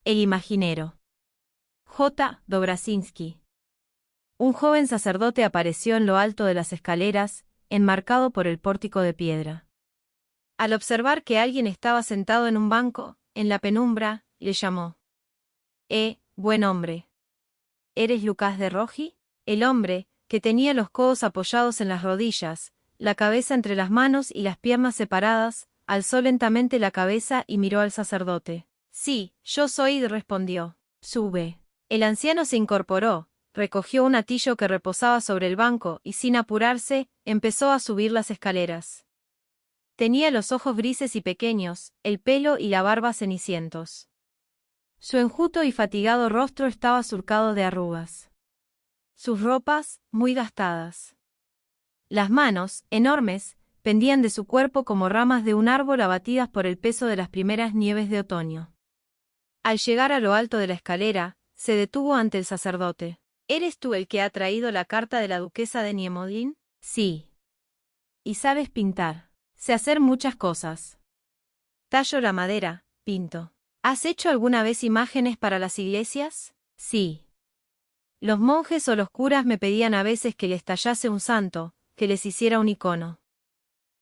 El imaginero. J. Dobrazinski. Un joven sacerdote apareció en lo alto de las escaleras, enmarcado por el pórtico de piedra. Al observar que alguien estaba sentado en un banco, en la penumbra, le llamó. Buen hombre. ¿Eres Lucas de Rogi? El hombre, que tenía los codos apoyados en las rodillas, la cabeza entre las manos y las piernas separadas, alzó lentamente la cabeza y miró al sacerdote. Sí, yo soy, respondió. Sube. El anciano se incorporó, recogió un atillo que reposaba sobre el banco y sin apurarse, empezó a subir las escaleras. Tenía los ojos grises y pequeños, el pelo y la barba cenicientos. Su enjuto y fatigado rostro estaba surcado de arrugas. Sus ropas, muy gastadas. Las manos, enormes, pendían de su cuerpo como ramas de un árbol abatidas por el peso de las primeras nieves de otoño. Al llegar a lo alto de la escalera, se detuvo ante el sacerdote. ¿Eres tú el que ha traído la carta de la duquesa de Niemodlin? Sí. ¿Y sabes pintar? Sé hacer muchas cosas. Tallo la madera, pinto. ¿Has hecho alguna vez imágenes para las iglesias? Sí. Los monjes o los curas me pedían a veces que les tallase un santo, que les hiciera un icono.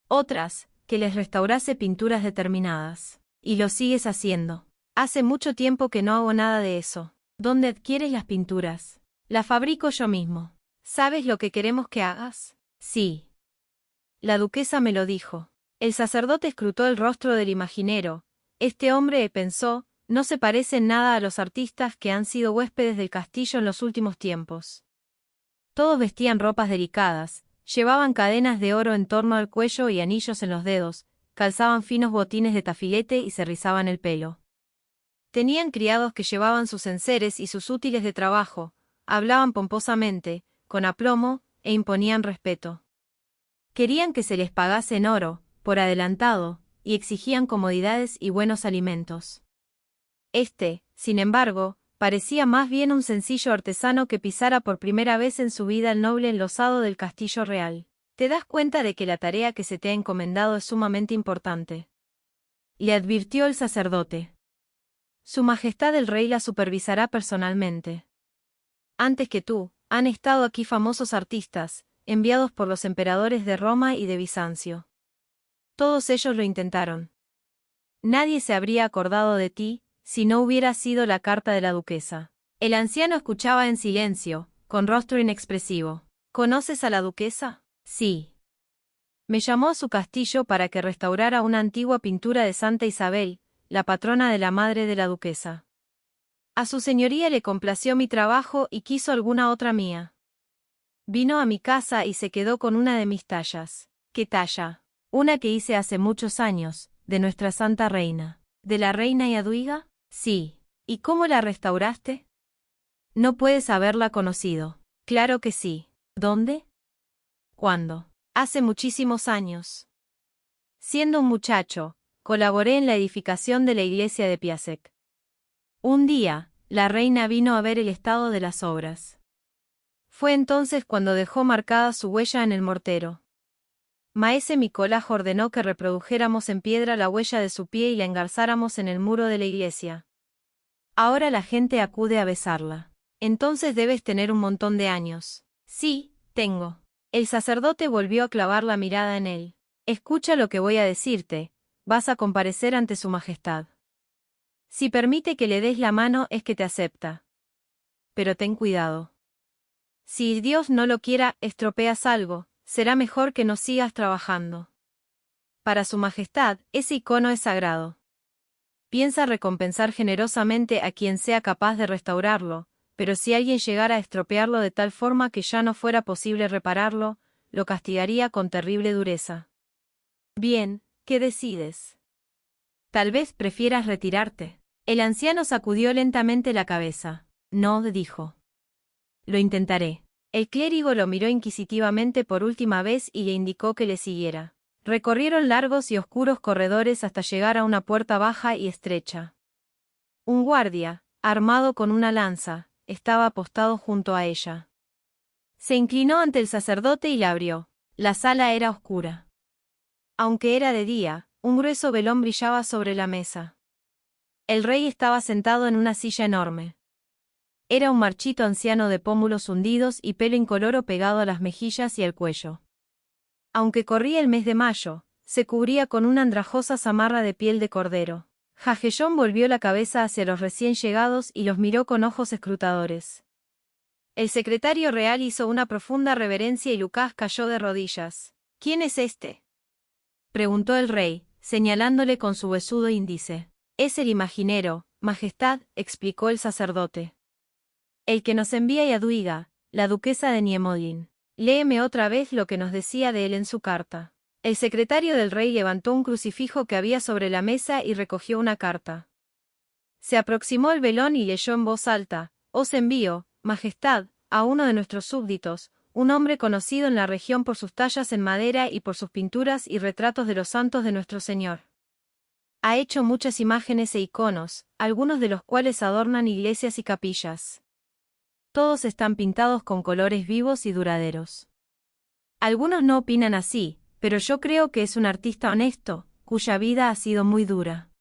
Otras, que les restaurase pinturas determinadas. Y lo sigues haciendo. Hace mucho tiempo que no hago nada de eso. ¿Dónde adquieres las pinturas? Las fabrico yo mismo. ¿Sabes lo que queremos que hagas? Sí. La duquesa me lo dijo. El sacerdote escrutó el rostro del imaginero. Este hombre, pensó, no se parece en nada a los artistas que han sido huéspedes del castillo en los últimos tiempos. Todos vestían ropas delicadas, llevaban cadenas de oro en torno al cuello y anillos en los dedos, calzaban finos botines de tafilete y se rizaban el pelo. Tenían criados que llevaban sus enseres y sus útiles de trabajo, hablaban pomposamente, con aplomo, e imponían respeto. Querían que se les pagase en oro, por adelantado, y exigían comodidades y buenos alimentos. Sin embargo, parecía más bien un sencillo artesano que pisara por primera vez en su vida el noble enlosado del castillo real. ¿Te das cuenta de que la tarea que se te ha encomendado es sumamente importante?, le advirtió el sacerdote. Su Majestad el Rey la supervisará personalmente. Antes que tú, han estado aquí famosos artistas, enviados por los emperadores de Roma y de Bizancio. Todos ellos lo intentaron. Nadie se habría acordado de ti, si no hubiera sido la carta de la duquesa. El anciano escuchaba en silencio, con rostro inexpresivo. ¿Conoces a la duquesa? Sí. Me llamó a su castillo para que restaurara una antigua pintura de Santa Isabel, la patrona de la madre de la duquesa. A su señoría le complació mi trabajo y quiso alguna otra mía. Vino a mi casa y se quedó con una de mis tallas. ¿Qué talla? Una que hice hace muchos años, de nuestra santa reina. ¿De la reina Yaduiga? Sí. ¿Y cómo la restauraste? No puedes haberla conocido. Claro que sí. ¿Dónde? ¿Cuándo? Hace muchísimos años. Siendo un muchacho, colaboré en la edificación de la iglesia de Piasek. Un día, la reina vino a ver el estado de las obras. Fue entonces cuando dejó marcada su huella en el mortero. Maese Micolaj ordenó que reprodujéramos en piedra la huella de su pie y la engarzáramos en el muro de la iglesia. Ahora la gente acude a besarla. Entonces debes tener un montón de años. Sí, tengo. El sacerdote volvió a clavar la mirada en él. Escucha lo que voy a decirte, vas a comparecer ante su majestad. Si permite que le des la mano es que te acepta. Pero ten cuidado. Si Dios no lo quiera, estropeas algo, será mejor que no sigas trabajando. Para su majestad, ese icono es sagrado. Piensa recompensar generosamente a quien sea capaz de restaurarlo, pero si alguien llegara a estropearlo de tal forma que ya no fuera posible repararlo, lo castigaría con terrible dureza. Bien, ¿qué decides? Tal vez prefieras retirarte. El anciano sacudió lentamente la cabeza. No, dijo. Lo intentaré. El clérigo lo miró inquisitivamente por última vez y le indicó que le siguiera. Recorrieron largos y oscuros corredores hasta llegar a una puerta baja y estrecha. Un guardia, armado con una lanza, estaba apostado junto a ella. Se inclinó ante el sacerdote y la abrió. La sala era oscura. Aunque era de día, un grueso velón brillaba sobre la mesa. El rey estaba sentado en una silla enorme. Era un marchito anciano de pómulos hundidos y pelo incoloro pegado a las mejillas y el cuello. Aunque corría el mes de mayo, se cubría con una andrajosa zamarra de piel de cordero. Jagellón volvió la cabeza hacia los recién llegados y los miró con ojos escrutadores. El secretario real hizo una profunda reverencia y Lucas cayó de rodillas. ¿Quién es este?, preguntó el rey, señalándole con su huesudo índice. Es el imaginero, Majestad, explicó el sacerdote. El que nos envía Yaduiga, la duquesa de Niemodin. Léeme otra vez lo que nos decía de él en su carta. El secretario del rey levantó un crucifijo que había sobre la mesa y recogió una carta. Se aproximó el velón y leyó en voz alta: Os envío, Majestad, a uno de nuestros súbditos, un hombre conocido en la región por sus tallas en madera y por sus pinturas y retratos de los santos de nuestro Señor. Ha hecho muchas imágenes e iconos, algunos de los cuales adornan iglesias y capillas. Todos están pintados con colores vivos y duraderos. Algunos no opinan así, pero yo creo que es un artista honesto, cuya vida ha sido muy dura.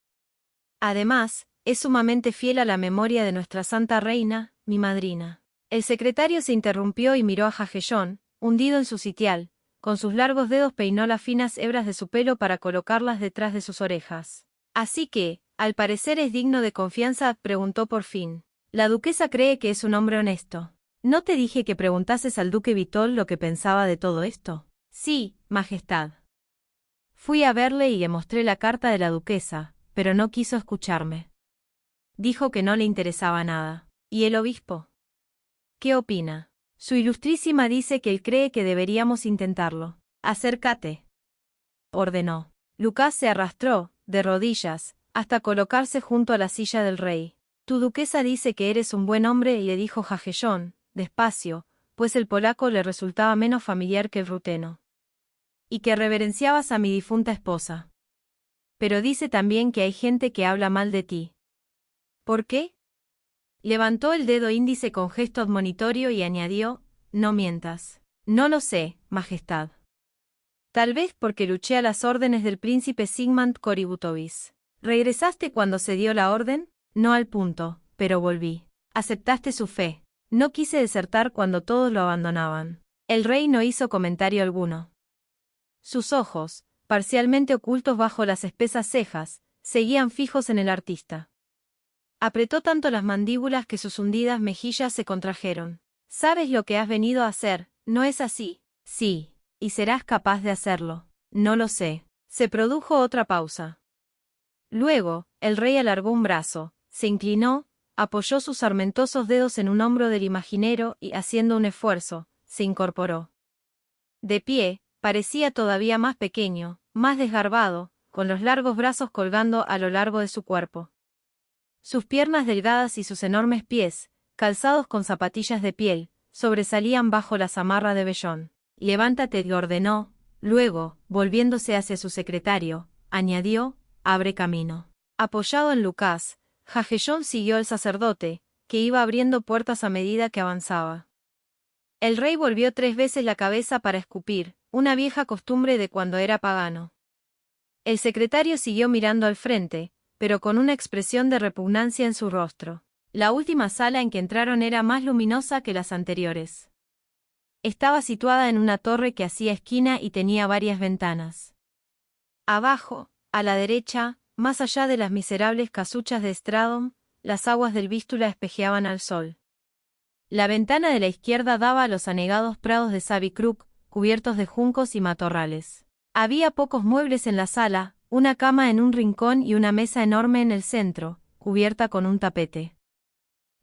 Además, es sumamente fiel a la memoria de nuestra Santa Reina, mi madrina. El secretario se interrumpió y miró a Jagellón, hundido en su sitial. Con sus largos dedos peinó las finas hebras de su pelo para colocarlas detrás de sus orejas. Así que, al parecer es digno de confianza, preguntó por fin. La duquesa cree que es un hombre honesto. ¿No te dije que preguntases al duque Vitol lo que pensaba de todo esto? Sí, Majestad. Fui a verle y le mostré la carta de la duquesa, pero no quiso escucharme. Dijo que no le interesaba nada. ¿Y el obispo? ¿Qué opina? Su ilustrísima dice que él cree que deberíamos intentarlo. Acércate, ordenó. Lucas se arrastró, de rodillas, hasta colocarse junto a la silla del rey. Tu duquesa dice que eres un buen hombre, le dijo Jagellón, despacio, pues el polaco le resultaba menos familiar que el ruteno. Y que reverenciabas a mi difunta esposa. Pero dice también que hay gente que habla mal de ti. ¿Por qué? Levantó el dedo índice con gesto admonitorio y añadió: no mientas. No lo sé, Majestad. Tal vez porque luché a las órdenes del príncipe Sigmund Koributovis. ¿Regresaste cuando se dio la orden? No al punto, pero volví. Aceptaste su fe. No quise desertar cuando todos lo abandonaban. El rey no hizo comentario alguno. Sus ojos, parcialmente ocultos bajo las espesas cejas, seguían fijos en el artista. Apretó tanto las mandíbulas que sus hundidas mejillas se contrajeron. Sabes lo que has venido a hacer, ¿no es así? Sí. ¿Y serás capaz de hacerlo? No lo sé. Se produjo otra pausa. Luego, el rey alargó un brazo, se inclinó, apoyó sus sarmentosos dedos en un hombro del imaginero y, haciendo un esfuerzo, se incorporó. De pie, parecía todavía más pequeño, más desgarbado, con los largos brazos colgando a lo largo de su cuerpo. Sus piernas delgadas y sus enormes pies, calzados con zapatillas de piel, sobresalían bajo la zamarra de vellón. Levántate, le ordenó. Luego, volviéndose hacia su secretario, añadió: abre camino. Apoyado en Lucas, Jagellón siguió al sacerdote, que iba abriendo puertas a medida que avanzaba. El rey volvió 3 veces la cabeza para escupir, una vieja costumbre de cuando era pagano. El secretario siguió mirando al frente, pero con una expresión de repugnancia en su rostro. La última sala en que entraron era más luminosa que las anteriores. Estaba situada en una torre que hacía esquina y tenía varias ventanas. Abajo, a la derecha, más allá de las miserables casuchas de Stradom, las aguas del Vístula espejeaban al sol. La ventana de la izquierda daba a los anegados prados de Savikruk, cubiertos de juncos y matorrales. Había pocos muebles en la sala, una cama en un rincón y una mesa enorme en el centro, cubierta con un tapete.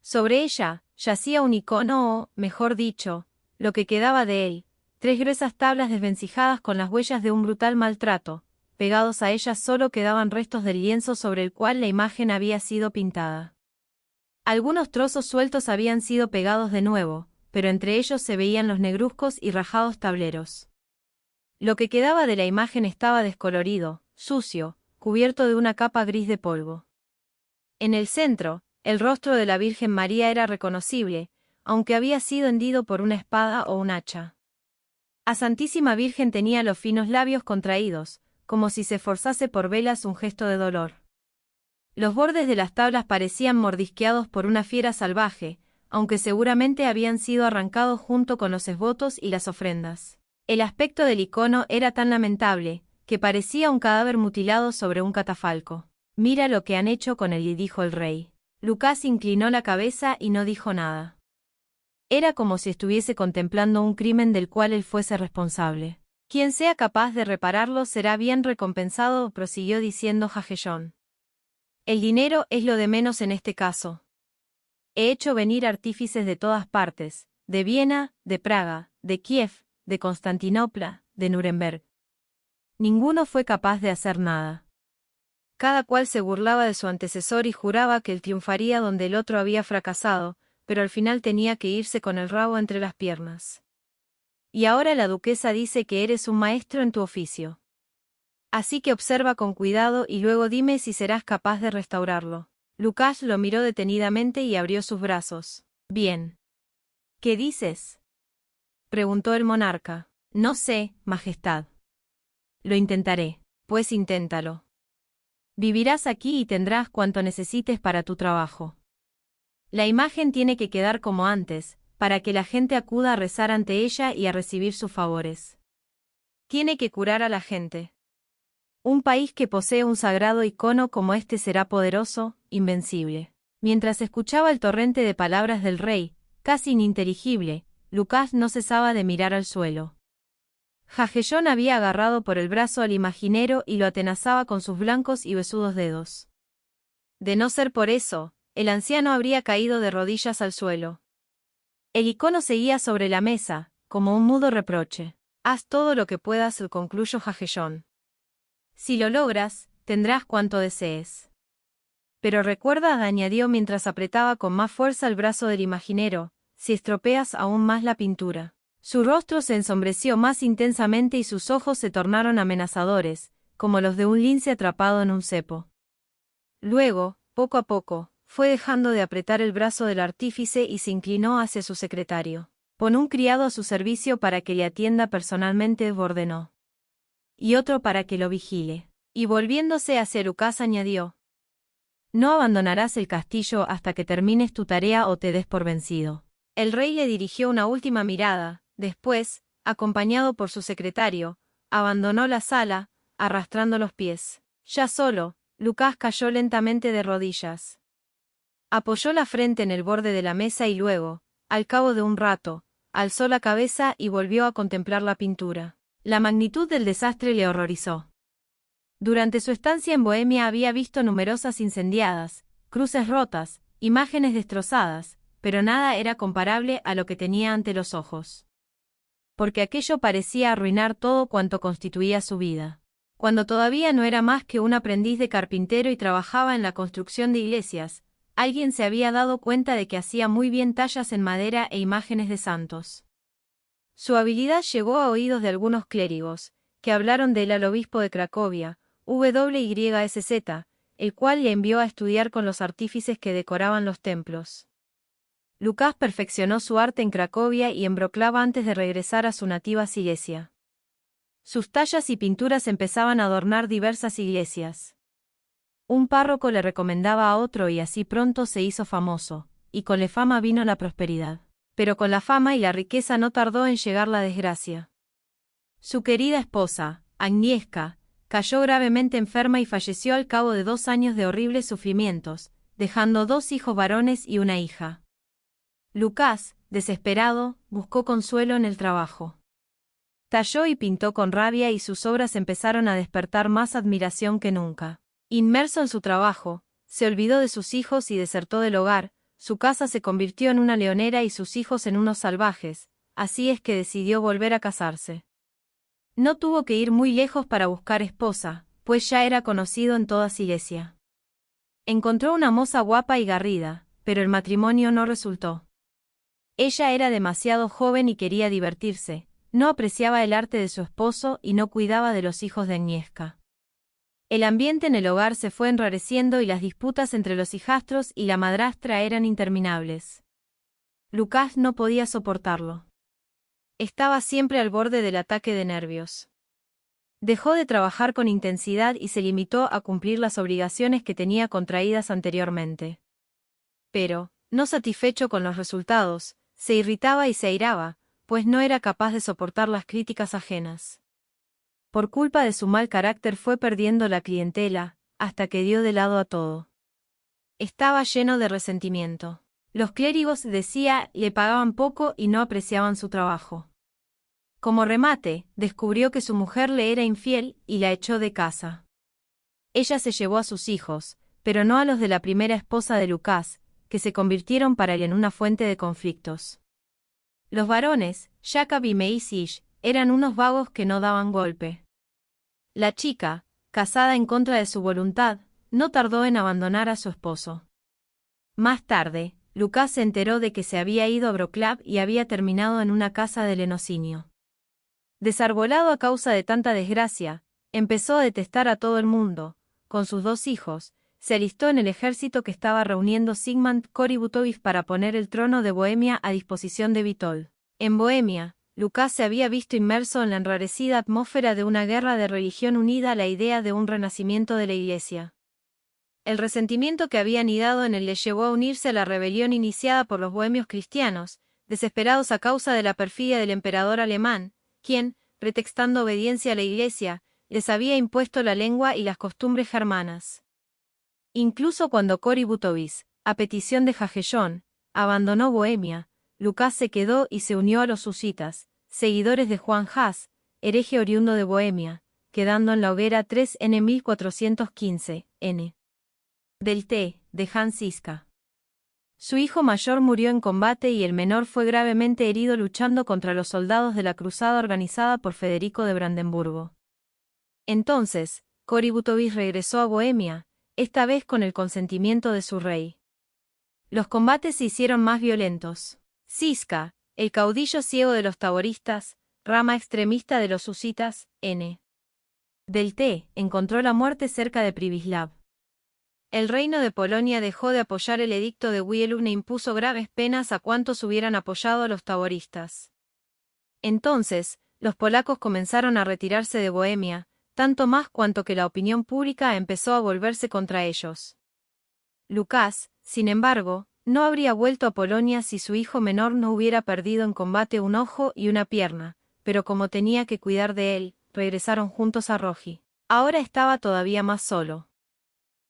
Sobre ella, yacía un icono o, mejor dicho, lo que quedaba de él, 3 gruesas tablas desvencijadas con las huellas de un brutal maltrato. Pegados a ellas solo quedaban restos del lienzo sobre el cual la imagen había sido pintada. Algunos trozos sueltos habían sido pegados de nuevo, pero entre ellos se veían los negruzcos y rajados tableros. Lo que quedaba de la imagen estaba descolorido, sucio, cubierto de una capa gris de polvo. En el centro, el rostro de la Virgen María era reconocible, aunque había sido hendido por una espada o un hacha. A Santísima Virgen tenía los finos labios contraídos, como si se esforzase por velas un gesto de dolor. Los bordes de las tablas parecían mordisqueados por una fiera salvaje, aunque seguramente habían sido arrancados junto con los esvotos y las ofrendas. El aspecto del icono era tan lamentable, que parecía un cadáver mutilado sobre un catafalco. «Mira lo que han hecho con él», dijo el rey. Lucas inclinó la cabeza y no dijo nada. Era como si estuviese contemplando un crimen del cual él fuese responsable. «Quien sea capaz de repararlo será bien recompensado», prosiguió diciendo Hagellón. «El dinero es lo de menos en este caso. He hecho venir artífices de todas partes, de Viena, de Praga, de Kiev, de Constantinopla, de Nuremberg. Ninguno fue capaz de hacer nada. Cada cual se burlaba de su antecesor y juraba que él triunfaría donde el otro había fracasado, pero al final tenía que irse con el rabo entre las piernas. Y ahora la duquesa dice que eres un maestro en tu oficio. Así que observa con cuidado y luego dime si serás capaz de restaurarlo». Lucas lo miró detenidamente y abrió sus brazos. «Bien. ¿Qué dices?», preguntó el monarca. «No sé, Majestad. Lo intentaré». «Pues inténtalo. Vivirás aquí y tendrás cuanto necesites para tu trabajo. La imagen tiene que quedar como antes, para que la gente acuda a rezar ante ella y a recibir sus favores. Tiene que curar a la gente. Un país que posee un sagrado icono como este será poderoso, invencible». Mientras escuchaba el torrente de palabras del rey, casi ininteligible, Lucas no cesaba de mirar al suelo. Hagellón había agarrado por el brazo al imaginero y lo atenazaba con sus blancos y besudos dedos. De no ser por eso, el anciano habría caído de rodillas al suelo. El icono seguía sobre la mesa, como un mudo reproche. «Haz todo lo que puedas», concluyó Hagellón. «Si lo logras, tendrás cuanto desees. Pero recuerda», añadió mientras apretaba con más fuerza el brazo del imaginero, «si estropeas aún más la pintura». Su rostro se ensombreció más intensamente y sus ojos se tornaron amenazadores, como los de un lince atrapado en un cepo. Luego, poco a poco, fue dejando de apretar el brazo del artífice y se inclinó hacia su secretario. «Pon un criado a su servicio para que le atienda personalmente», ordenó. «Y otro para que lo vigile». Y volviéndose hacia Lucas añadió: «No abandonarás el castillo hasta que termines tu tarea o te des por vencido». El rey le dirigió una última mirada, después, acompañado por su secretario, abandonó la sala, arrastrando los pies. Ya solo, Lucas cayó lentamente de rodillas. Apoyó la frente en el borde de la mesa y luego, al cabo de un rato, alzó la cabeza y volvió a contemplar la pintura. La magnitud del desastre le horrorizó. Durante su estancia en Bohemia había visto numerosas incendiadas, cruces rotas, imágenes destrozadas, pero nada era comparable a lo que tenía ante los ojos. Porque aquello parecía arruinar todo cuanto constituía su vida. Cuando todavía no era más que un aprendiz de carpintero y trabajaba en la construcción de iglesias, alguien se había dado cuenta de que hacía muy bien tallas en madera e imágenes de santos. Su habilidad llegó a oídos de algunos clérigos, que hablaron de él al obispo de Cracovia, WYSZ, el cual le envió a estudiar con los artífices que decoraban los templos. Lucas perfeccionó su arte en Cracovia y en Wrocław antes de regresar a su nativa Silesia. Sus tallas y pinturas empezaban a adornar diversas iglesias. Un párroco le recomendaba a otro y así pronto se hizo famoso, y con la fama vino la prosperidad. Pero con la fama y la riqueza no tardó en llegar la desgracia. Su querida esposa, Agnieszka, cayó gravemente enferma y falleció al cabo de 2 años de horribles sufrimientos, dejando 2 hijos varones y una hija. Lucas, desesperado, buscó consuelo en el trabajo. Talló y pintó con rabia y sus obras empezaron a despertar más admiración que nunca. Inmerso en su trabajo, se olvidó de sus hijos y desertó del hogar. Su casa se convirtió en una leonera y sus hijos en unos salvajes, así es que decidió volver a casarse. No tuvo que ir muy lejos para buscar esposa, pues ya era conocido en toda Silesia. Encontró una moza guapa y garrida, pero el matrimonio no resultó. Ella era demasiado joven y quería divertirse, no apreciaba el arte de su esposo y no cuidaba de los hijos de Agnieszka. El ambiente en el hogar se fue enrareciendo y las disputas entre los hijastros y la madrastra eran interminables. Lucas no podía soportarlo. Estaba siempre al borde del ataque de nervios. Dejó de trabajar con intensidad y se limitó a cumplir las obligaciones que tenía contraídas anteriormente. Pero, no satisfecho con los resultados, se irritaba y se airaba, pues no era capaz de soportar las críticas ajenas. Por culpa de su mal carácter fue perdiendo la clientela, hasta que dio de lado a todo. Estaba lleno de resentimiento. Los clérigos, decía, le pagaban poco y no apreciaban su trabajo. Como remate, descubrió que su mujer le era infiel y la echó de casa. Ella se llevó a sus hijos, pero no a los de la primera esposa de Lucas, que se convirtieron para él en una fuente de conflictos. Los varones, Jacob y Meisish, eran unos vagos que no daban golpe. La chica, casada en contra de su voluntad, no tardó en abandonar a su esposo. Más tarde, Lucas se enteró de que se había ido a Wrocław y había terminado en una casa de lenocinio. Desarbolado a causa de tanta desgracia, empezó a detestar a todo el mundo. Con sus 2 hijos, se alistó en el ejército que estaba reuniendo Zygmunt Korybutovich para poner el trono de Bohemia a disposición de Witold. En Bohemia, Lucas se había visto inmerso en la enrarecida atmósfera de una guerra de religión unida a la idea de un renacimiento de la Iglesia. El resentimiento que había anidado en él le llevó a unirse a la rebelión iniciada por los bohemios cristianos, desesperados a causa de la perfidia del emperador alemán, quien, pretextando obediencia a la Iglesia, les había impuesto la lengua y las costumbres germanas. Incluso cuando Korybutovich, a petición de Jagellón, abandonó Bohemia, Lucas se quedó y se unió a los husitas, seguidores de Juan Hus, hereje oriundo de Bohemia, quedando en la hoguera 3 n 1415, n. del T, de Hans Ziska. Su hijo mayor murió en combate y el menor fue gravemente herido luchando contra los soldados de la cruzada organizada por Federico de Brandenburgo. Entonces, Korybutovich regresó a Bohemia, esta vez con el consentimiento de su rey. Los combates se hicieron más violentos. Ziska, el caudillo ciego de los taboristas, rama extremista de los husitas, n. del T, encontró la muerte cerca de Pribislav. El reino de Polonia dejó de apoyar el edicto de Wielun e impuso graves penas a cuantos hubieran apoyado a los taboristas. Entonces, los polacos comenzaron a retirarse de Bohemia, tanto más cuanto que la opinión pública empezó a volverse contra ellos. Lucas, sin embargo, no habría vuelto a Polonia si su hijo menor no hubiera perdido en combate un ojo y una pierna, pero como tenía que cuidar de él, regresaron juntos a Rogi. Ahora estaba todavía más solo.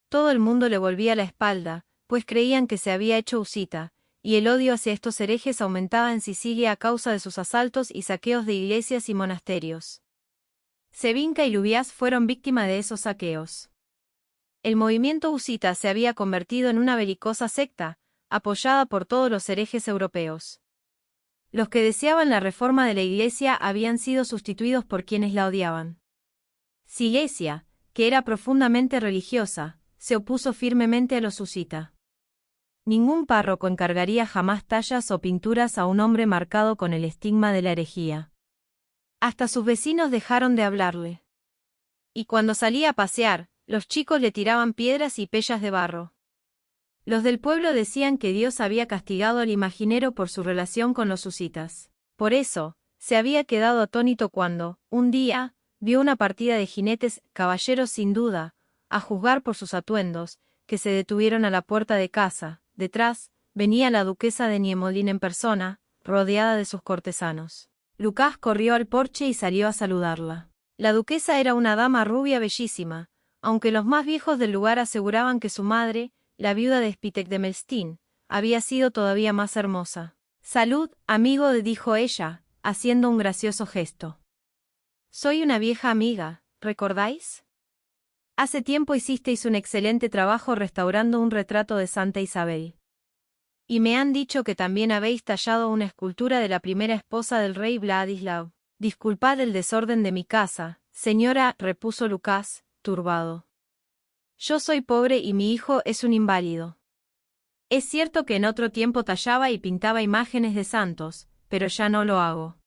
Todo el mundo le volvía la espalda, pues creían que se había hecho husita, y el odio hacia estos herejes aumentaba en Sicilia a causa de sus asaltos y saqueos de iglesias y monasterios. Sebinka y Lubias fueron víctimas de esos saqueos. El movimiento husita se había convertido en una belicosa secta, apoyada por todos los herejes europeos. Los que deseaban la reforma de la Iglesia habían sido sustituidos por quienes la odiaban. Silesia, que era profundamente religiosa, se opuso firmemente a los husita. Ningún párroco encargaría jamás tallas o pinturas a un hombre marcado con el estigma de la herejía. Hasta sus vecinos dejaron de hablarle. Y cuando salía a pasear, los chicos le tiraban piedras y pellas de barro. Los del pueblo decían que Dios había castigado al imaginero por su relación con los husitas. Por eso, se había quedado atónito cuando, un día, vio una partida de jinetes, caballeros sin duda, a juzgar por sus atuendos, que se detuvieron a la puerta de casa. Detrás, venía la duquesa de Niemodlin en persona, rodeada de sus cortesanos. Lucas corrió al porche y salió a saludarla. La duquesa era una dama rubia bellísima, aunque los más viejos del lugar aseguraban que su madre, la viuda de Spitek de Melstein, había sido todavía más hermosa. «Salud, amigo», dijo ella, haciendo un gracioso gesto. «Soy una vieja amiga, ¿recordáis? Hace tiempo hicisteis un excelente trabajo restaurando un retrato de Santa Isabel. Y me han dicho que también habéis tallado una escultura de la primera esposa del rey Vladislav. Disculpad el desorden de mi casa, señora», repuso Lucas, turbado. «Yo soy pobre y mi hijo es un inválido. Es cierto que en otro tiempo tallaba y pintaba imágenes de santos, pero ya no lo hago.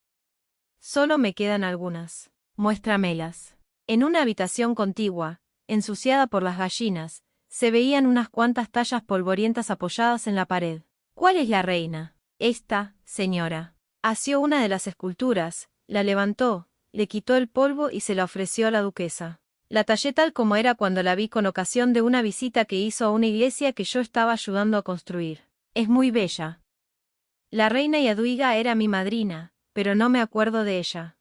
Solo me quedan algunas. Muéstramelas». En una habitación contigua, ensuciada por las gallinas, se veían unas cuantas tallas polvorientas apoyadas en la pared. «¿Cuál es la reina?» «Esta, señora». Asió una de las esculturas, la levantó, le quitó el polvo y se la ofreció a la duquesa. La tallé tal como era cuando la vi con ocasión de una visita que hizo a una iglesia que yo estaba ayudando a construir. Es muy bella. La reina Yaduiga era mi madrina, pero no me acuerdo de ella.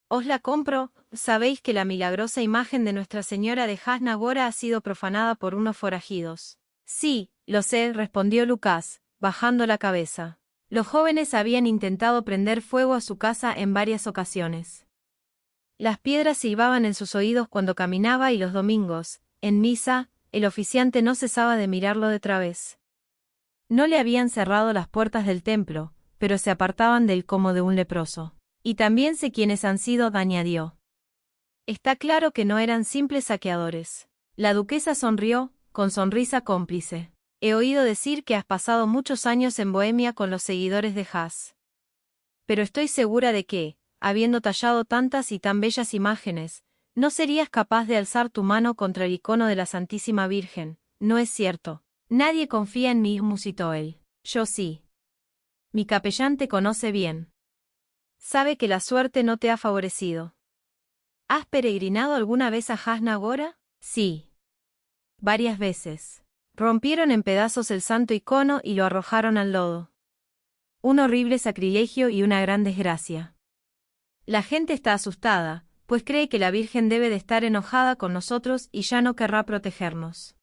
Os la compro. Sabéis que la milagrosa imagen de Nuestra Señora de Jasna Gora ha sido profanada por unos forajidos. Sí, lo sé, respondió Lucas, bajando la cabeza. Los jóvenes habían intentado prender fuego a su casa en varias ocasiones. Las piedras silbaban en sus oídos cuando caminaba y los domingos, en misa, el oficiante no cesaba de mirarlo de través. No le habían cerrado las puertas del templo, pero se apartaban de él como de un leproso. Y también sé quiénes han sido, añadió. Está claro que no eran simples saqueadores. La duquesa sonrió, con sonrisa cómplice. He oído decir que has pasado muchos años en Bohemia con los seguidores de Jas. Pero estoy segura de que, habiendo tallado tantas y tan bellas imágenes, no serías capaz de alzar tu mano contra el icono de la Santísima Virgen. No es cierto. Nadie confía en mí, musitó él. Yo sí. Mi capellán te conoce bien. Sabe que la suerte no te ha favorecido. ¿Has peregrinado alguna vez a Jasna Gora? Sí. Varias veces. Rompieron en pedazos el santo icono y lo arrojaron al lodo. Un horrible sacrilegio y una gran desgracia. La gente está asustada, pues cree que la Virgen debe de estar enojada con nosotros y ya no querrá protegernos.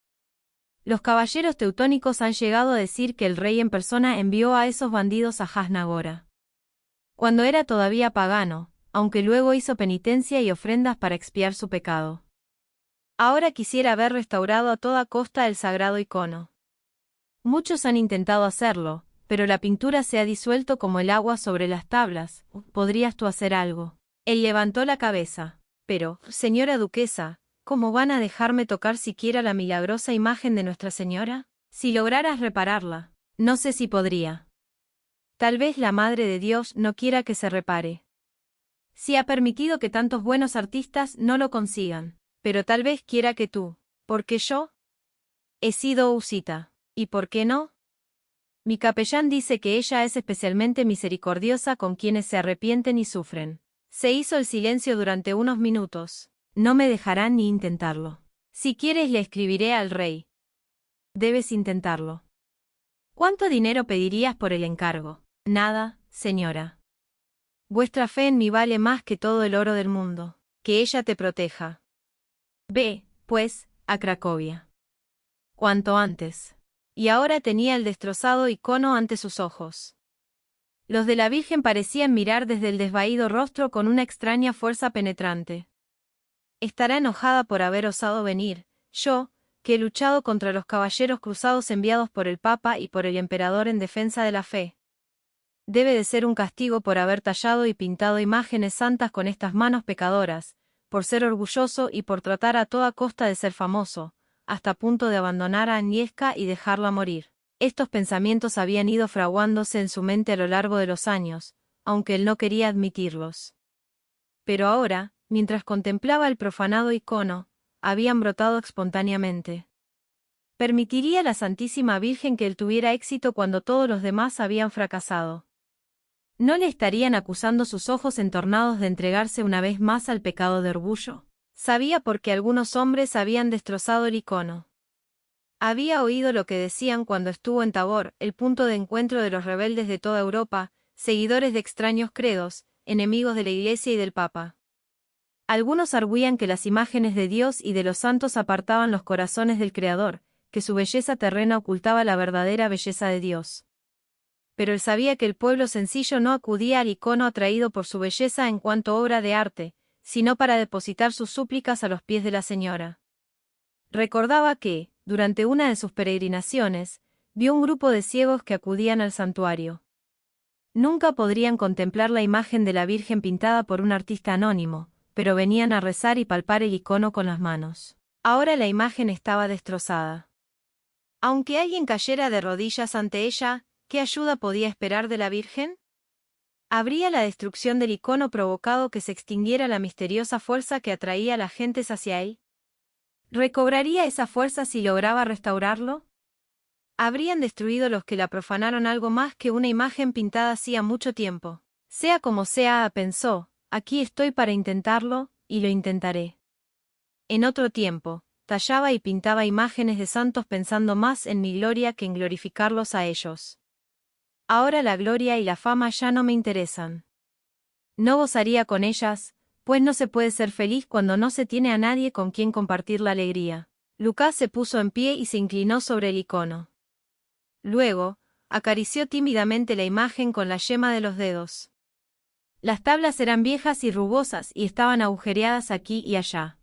Los caballeros teutónicos han llegado a decir que el rey en persona envió a esos bandidos a Jasna Gora. Cuando era todavía pagano, aunque luego hizo penitencia y ofrendas para expiar su pecado. Ahora quisiera haber restaurado a toda costa el sagrado icono. Muchos han intentado hacerlo, pero la pintura se ha disuelto como el agua sobre las tablas. ¿Podrías tú hacer algo? Él levantó la cabeza. Pero, señora duquesa, ¿cómo van a dejarme tocar siquiera la milagrosa imagen de Nuestra Señora? Si lograras repararla, no sé si podría. Tal vez la Madre de Dios no quiera que se repare. Si ha permitido que tantos buenos artistas no lo consigan, pero tal vez quiera que tú, porque yo he sido Usita. ¿Y por qué no? Mi capellán dice que ella es especialmente misericordiosa con quienes se arrepienten y sufren. Se hizo el silencio durante unos minutos. No me dejarán ni intentarlo. Si quieres le escribiré al rey. Debes intentarlo. ¿Cuánto dinero pedirías por el encargo? Nada, señora. Vuestra fe en mí vale más que todo el oro del mundo. Que ella te proteja. Ve, pues, a Cracovia. Cuanto antes. Y ahora tenía el destrozado icono ante sus ojos. Los de la Virgen parecían mirar desde el desvaído rostro con una extraña fuerza penetrante. Estará enojada por haber osado venir, yo, que he luchado contra los caballeros cruzados enviados por el Papa y por el Emperador en defensa de la fe. Debe de ser un castigo por haber tallado y pintado imágenes santas con estas manos pecadoras, por ser orgulloso y por tratar a toda costa de ser famoso, hasta punto de abandonar a Agnieszka y dejarla morir. Estos pensamientos habían ido fraguándose en su mente a lo largo de los años, aunque él no quería admitirlos. Pero ahora, mientras contemplaba el profanado icono, habían brotado espontáneamente. ¿Permitiría la Santísima Virgen que él tuviera éxito cuando todos los demás habían fracasado? ¿No le estarían acusando sus ojos entornados de entregarse una vez más al pecado de orgullo? Sabía por qué algunos hombres habían destrozado el icono. Había oído lo que decían cuando estuvo en Tabor, el punto de encuentro de los rebeldes de toda Europa, seguidores de extraños credos, enemigos de la Iglesia y del Papa. Algunos arguían que las imágenes de Dios y de los santos apartaban los corazones del Creador, que su belleza terrena ocultaba la verdadera belleza de Dios. Pero él sabía que el pueblo sencillo no acudía al icono atraído por su belleza en cuanto obra de arte, sino para depositar sus súplicas a los pies de la Señora. Recordaba que, durante una de sus peregrinaciones, vio un grupo de ciegos que acudían al santuario. Nunca podrían contemplar la imagen de la Virgen pintada por un artista anónimo, pero venían a rezar y palpar el icono con las manos. Ahora la imagen estaba destrozada. Aunque alguien cayera de rodillas ante ella, ¿qué ayuda podía esperar de la Virgen? ¿Habría la destrucción del icono provocado que se extinguiera la misteriosa fuerza que atraía a las gentes hacia él? ¿Recobraría esa fuerza si lograba restaurarlo? ¿Habrían destruido los que la profanaron algo más que una imagen pintada hacía mucho tiempo? Sea como sea, pensó, aquí estoy para intentarlo, y lo intentaré. En otro tiempo, tallaba y pintaba imágenes de santos pensando más en mi gloria que en glorificarlos a ellos. Ahora la gloria y la fama ya no me interesan. No gozaría con ellas, pues no se puede ser feliz cuando no se tiene a nadie con quien compartir la alegría. Lucas se puso en pie y se inclinó sobre el icono. Luego, acarició tímidamente la imagen con la yema de los dedos. Las tablas eran viejas y rugosas y estaban agujereadas aquí y allá.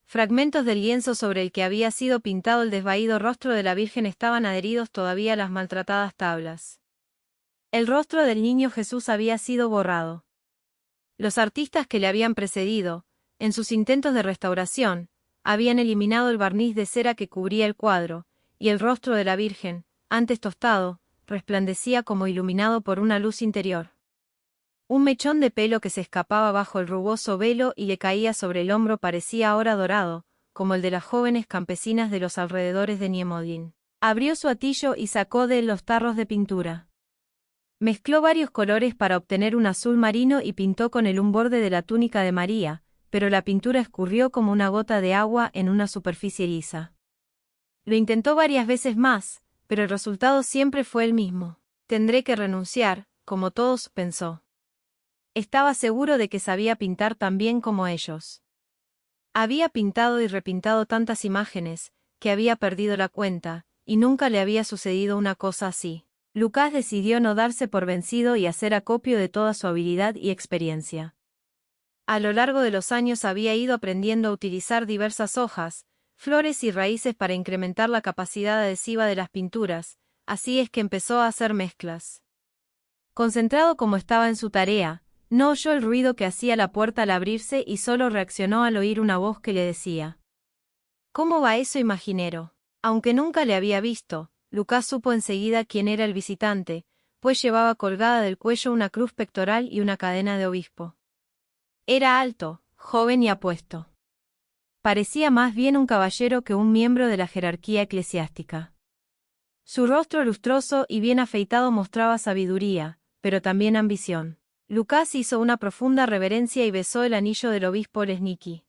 Fragmentos del lienzo sobre el que había sido pintado el desvaído rostro de la Virgen estaban adheridos todavía a las maltratadas tablas. El rostro del niño Jesús había sido borrado. Los artistas que le habían precedido, en sus intentos de restauración, habían eliminado el barniz de cera que cubría el cuadro, y el rostro de la Virgen, antes tostado, resplandecía como iluminado por una luz interior. Un mechón de pelo que se escapaba bajo el rugoso velo y le caía sobre el hombro parecía ahora dorado, como el de las jóvenes campesinas de los alrededores de Niemodin. Abrió su atillo y sacó de él los tarros de pintura. Mezcló varios colores para obtener un azul marino y pintó con él un borde de la túnica de María, pero la pintura escurrió como una gota de agua en una superficie lisa. Lo intentó varias veces más, pero el resultado siempre fue el mismo. Tendré que renunciar, como todos, pensó. Estaba seguro de que sabía pintar tan bien como ellos. Había pintado y repintado tantas imágenes, que había perdido la cuenta, y nunca le había sucedido una cosa así. Lucas decidió no darse por vencido y hacer acopio de toda su habilidad y experiencia. A lo largo de los años había ido aprendiendo a utilizar diversas hojas, flores y raíces para incrementar la capacidad adhesiva de las pinturas, así es que empezó a hacer mezclas. Concentrado como estaba en su tarea, no oyó el ruido que hacía la puerta al abrirse y solo reaccionó al oír una voz que le decía: ¿Cómo va eso, imaginero? Aunque nunca le había visto, Lucas supo enseguida quién era el visitante, pues llevaba colgada del cuello una cruz pectoral y una cadena de obispo. Era alto, joven y apuesto. Parecía más bien un caballero que un miembro de la jerarquía eclesiástica. Su rostro lustroso y bien afeitado mostraba sabiduría, pero también ambición. Lucas hizo una profunda reverencia y besó el anillo del obispo Lesnicki.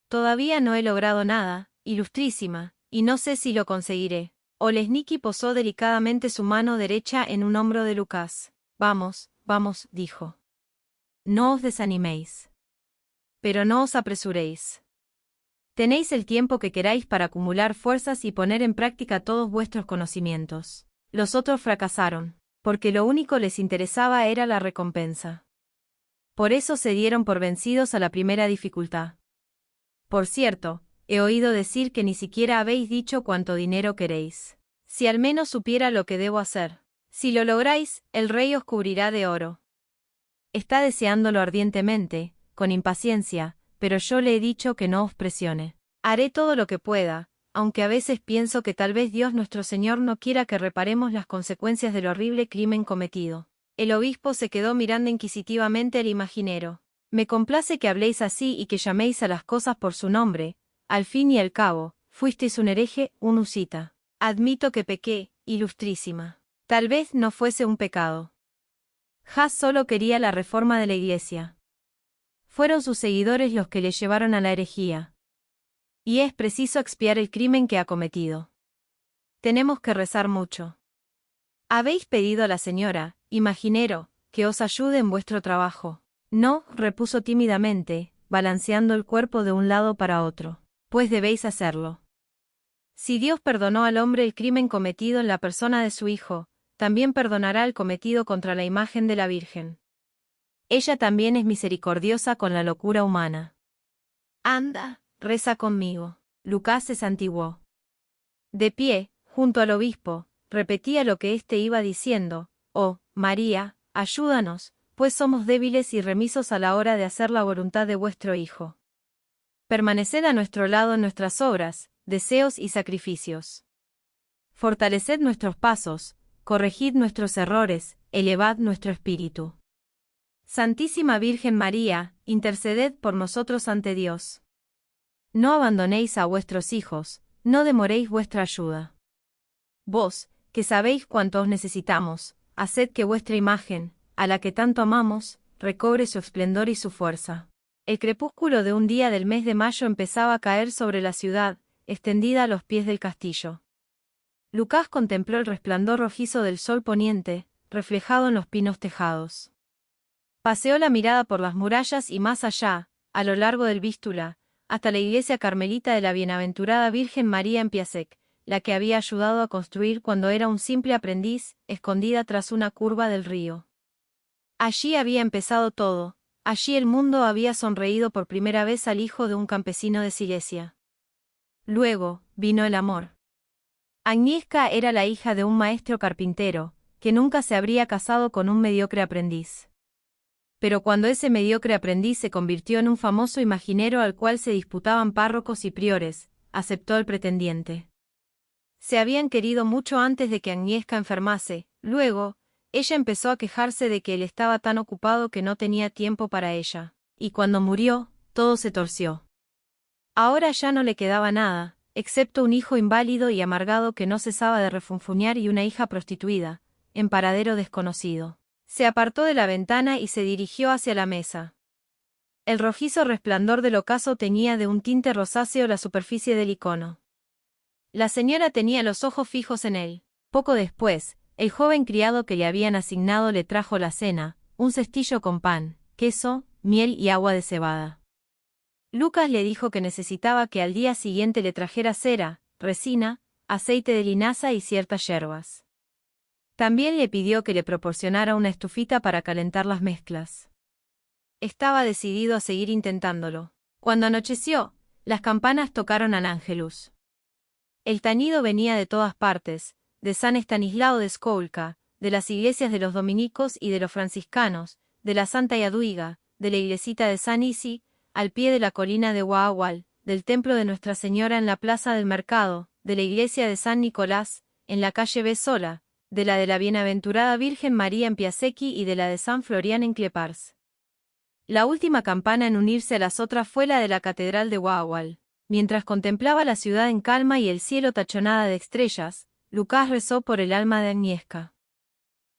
Todavía no he logrado nada, ilustrísima, y no sé si lo conseguiré. Lesnicki posó delicadamente su mano derecha en un hombro de Lucas. Vamos, vamos, dijo. No os desaniméis. Pero no os apresuréis. Tenéis el tiempo que queráis para acumular fuerzas y poner en práctica todos vuestros conocimientos. Los otros fracasaron, porque lo único les interesaba era la recompensa. Por eso se dieron por vencidos a la primera dificultad. Por cierto, he oído decir que ni siquiera habéis dicho cuánto dinero queréis. Si al menos supiera lo que debo hacer. Si lo lográis, el rey os cubrirá de oro. Está deseándolo ardientemente, con impaciencia, pero yo le he dicho que no os presione. Haré todo lo que pueda, aunque a veces pienso que tal vez Dios nuestro Señor no quiera que reparemos las consecuencias del horrible crimen cometido. El obispo se quedó mirando inquisitivamente al imaginero. Me complace que habléis así y que llaméis a las cosas por su nombre. Al fin y al cabo, fuisteis un hereje, un husita. Admito que pequé, ilustrísima. Tal vez no fuese un pecado. Jas solo quería la reforma de la Iglesia. Fueron sus seguidores los que le llevaron a la herejía. Y es preciso expiar el crimen que ha cometido. Tenemos que rezar mucho. ¿Habéis pedido a la señora, imaginero, que os ayude en vuestro trabajo? No, repuso tímidamente, balanceando el cuerpo de un lado para otro. Pues debéis hacerlo. Si Dios perdonó al hombre el crimen cometido en la persona de su hijo, también perdonará el cometido contra la imagen de la Virgen. Ella también es misericordiosa con la locura humana. Anda, reza conmigo. Lucas se santiguó. De pie, junto al obispo, repetía lo que éste iba diciendo: Oh, María, ayúdanos, pues somos débiles y remisos a la hora de hacer la voluntad de vuestro Hijo. Permaneced a nuestro lado en nuestras obras, deseos y sacrificios. Fortaleced nuestros pasos, corregid nuestros errores, elevad nuestro espíritu. Santísima Virgen María, interceded por nosotros ante Dios. No abandonéis a vuestros hijos, no demoréis vuestra ayuda. Vos, que sabéis cuánto os necesitamos, haced que vuestra imagen, a la que tanto amamos, recobre su esplendor y su fuerza. El crepúsculo de un día del mes de mayo empezaba a caer sobre la ciudad, extendida a los pies del castillo. Lucas contempló el resplandor rojizo del sol poniente, reflejado en los pinos tejados. Paseó la mirada por las murallas y más allá, a lo largo del Vístula, hasta la iglesia carmelita de la bienaventurada Virgen María en Piasek, la que había ayudado a construir cuando era un simple aprendiz, escondida tras una curva del río. Allí había empezado todo, allí el mundo había sonreído por primera vez al hijo de un campesino de Silesia. Luego, vino el amor. Agnieszka era la hija de un maestro carpintero, que nunca se habría casado con un mediocre aprendiz. Pero cuando ese mediocre aprendiz se convirtió en un famoso imaginero al cual se disputaban párrocos y priores, aceptó el pretendiente. Se habían querido mucho antes de que Agnieszka enfermase, luego, ella empezó a quejarse de que él estaba tan ocupado que no tenía tiempo para ella, y cuando murió, todo se torció. Ahora ya no le quedaba nada, excepto un hijo inválido y amargado que no cesaba de refunfuñar y una hija prostituida, en paradero desconocido. Se apartó de la ventana y se dirigió hacia la mesa. El rojizo resplandor del ocaso teñía de un tinte rosáceo la superficie del icono. La señora tenía los ojos fijos en él. Poco después, el joven criado que le habían asignado le trajo la cena, un cestillo con pan, queso, miel y agua de cebada. Lucas le dijo que necesitaba que al día siguiente le trajera cera, resina, aceite de linaza y ciertas hierbas. También le pidió que le proporcionara una estufita para calentar las mezclas. Estaba decidido a seguir intentándolo. Cuando anocheció, las campanas tocaron al Ángelus. El tañido venía de todas partes, de San Estanislao de Skoulka, de las iglesias de los dominicos y de los franciscanos, de la Santa Yaduiga, de la iglesita de San Isi, al pie de la colina de Waawal, del templo de Nuestra Señora en la plaza del mercado, de la iglesia de San Nicolás, en la calle Besola, de la bienaventurada Virgen María en Piasecki y de la de San Florian en Clepars. La última campana en unirse a las otras fue la de la catedral de Waawal. Mientras contemplaba la ciudad en calma y el cielo tachonada de estrellas, Lucas rezó por el alma de Agnieszka.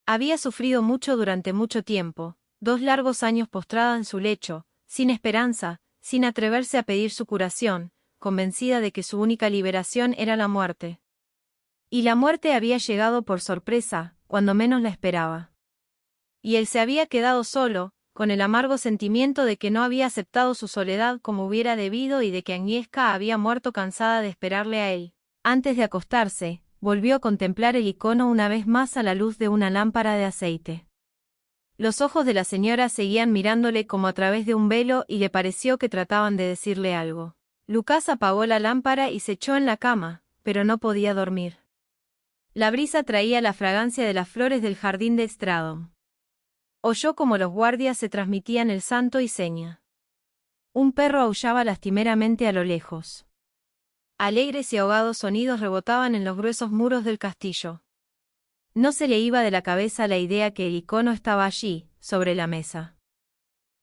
Había sufrido mucho durante mucho tiempo, 2 largos años postrada en su lecho, sin esperanza, sin atreverse a pedir su curación, convencida de que su única liberación era la muerte. Y la muerte había llegado por sorpresa, cuando menos la esperaba. Y él se había quedado solo, con el amargo sentimiento de que no había aceptado su soledad como hubiera debido y de que Agnieszka había muerto cansada de esperarle a él. Antes de acostarse, volvió a contemplar el icono una vez más a la luz de una lámpara de aceite. Los ojos de la señora seguían mirándole como a través de un velo y le pareció que trataban de decirle algo. Lucas apagó la lámpara y se echó en la cama, pero no podía dormir. La brisa traía la fragancia de las flores del jardín de Stradom. Oyó como los guardias se transmitían el santo y seña. Un perro aullaba lastimeramente a lo lejos. Alegres y ahogados sonidos rebotaban en los gruesos muros del castillo. No se le iba de la cabeza la idea que el icono estaba allí, sobre la mesa.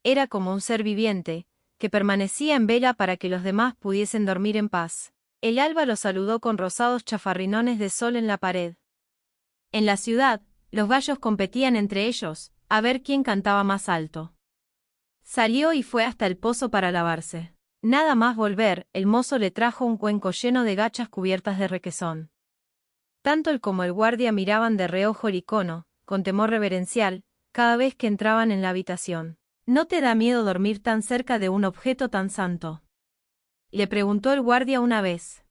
Era como un ser viviente, que permanecía en vela para que los demás pudiesen dormir en paz. El alba lo saludó con rosados chafarrinones de sol en la pared. En la ciudad, los gallos competían entre ellos, a ver quién cantaba más alto. Salió y fue hasta el pozo para lavarse. Nada más volver, el mozo le trajo un cuenco lleno de gachas cubiertas de requesón. Tanto él como el guardia miraban de reojo el icono, con temor reverencial, cada vez que entraban en la habitación. ¿No te da miedo dormir tan cerca de un objeto tan santo?, le preguntó el guardia una vez.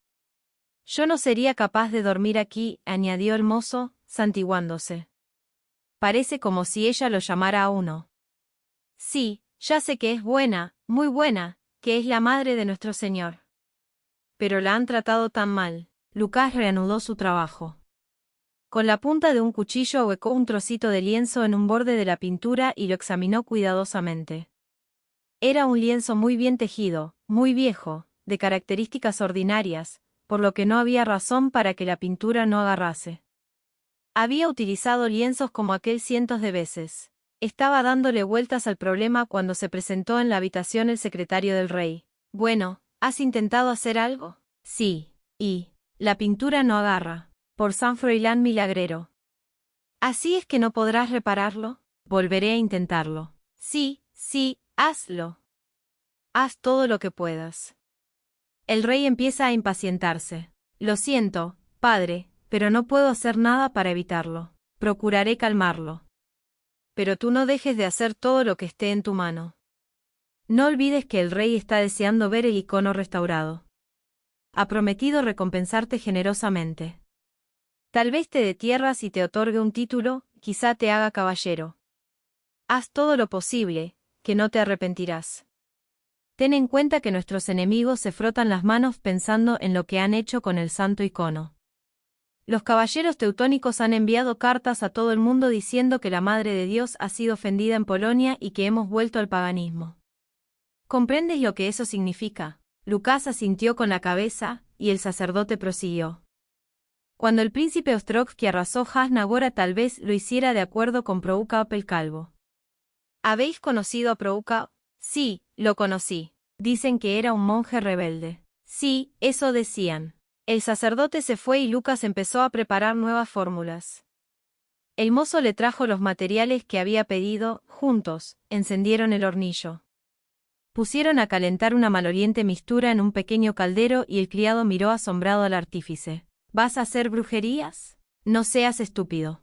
Yo no sería capaz de dormir aquí, añadió el mozo, santiguándose. Parece como si ella lo llamara a uno. Sí, ya sé que es buena, muy buena, que es la madre de nuestro Señor. Pero la han tratado tan mal. Lucas reanudó su trabajo. Con la punta de un cuchillo ahuecó un trocito de lienzo en un borde de la pintura y lo examinó cuidadosamente. Era un lienzo muy bien tejido, muy viejo, de características ordinarias, por lo que no había razón para que la pintura no agarrase. Había utilizado lienzos como aquel cientos de veces. Estaba dándole vueltas al problema cuando se presentó en la habitación el secretario del rey. Bueno, ¿has intentado hacer algo? Sí, y la pintura no agarra. Por San Froilán milagrero. ¿Así es que no podrás repararlo? Volveré a intentarlo. Sí, sí, hazlo. Haz todo lo que puedas. El rey empieza a impacientarse. Lo siento, padre, pero no puedo hacer nada para evitarlo. Procuraré calmarlo. Pero tú no dejes de hacer todo lo que esté en tu mano. No olvides que el rey está deseando ver el icono restaurado. Ha prometido recompensarte generosamente. Tal vez te dé tierras y te otorgue un título, quizá te haga caballero. Haz todo lo posible, que no te arrepentirás. Ten en cuenta que nuestros enemigos se frotan las manos pensando en lo que han hecho con el santo icono. Los caballeros teutónicos han enviado cartas a todo el mundo diciendo que la Madre de Dios ha sido ofendida en Polonia y que hemos vuelto al paganismo. ¿Comprendes lo que eso significa? Lucas asintió con la cabeza, y el sacerdote prosiguió. Cuando el príncipe Ostrogski arrasó Jasnagora tal vez lo hiciera de acuerdo con Proukop el Calvo. ¿Habéis conocido a Proukop? Sí, lo conocí. Dicen que era un monje rebelde. Sí, eso decían. El sacerdote se fue y Lucas empezó a preparar nuevas fórmulas. El mozo le trajo los materiales que había pedido, juntos, encendieron el hornillo. Pusieron a calentar una maloliente mistura en un pequeño caldero y el criado miró asombrado al artífice. ¿Vas a hacer brujerías? No seas estúpido.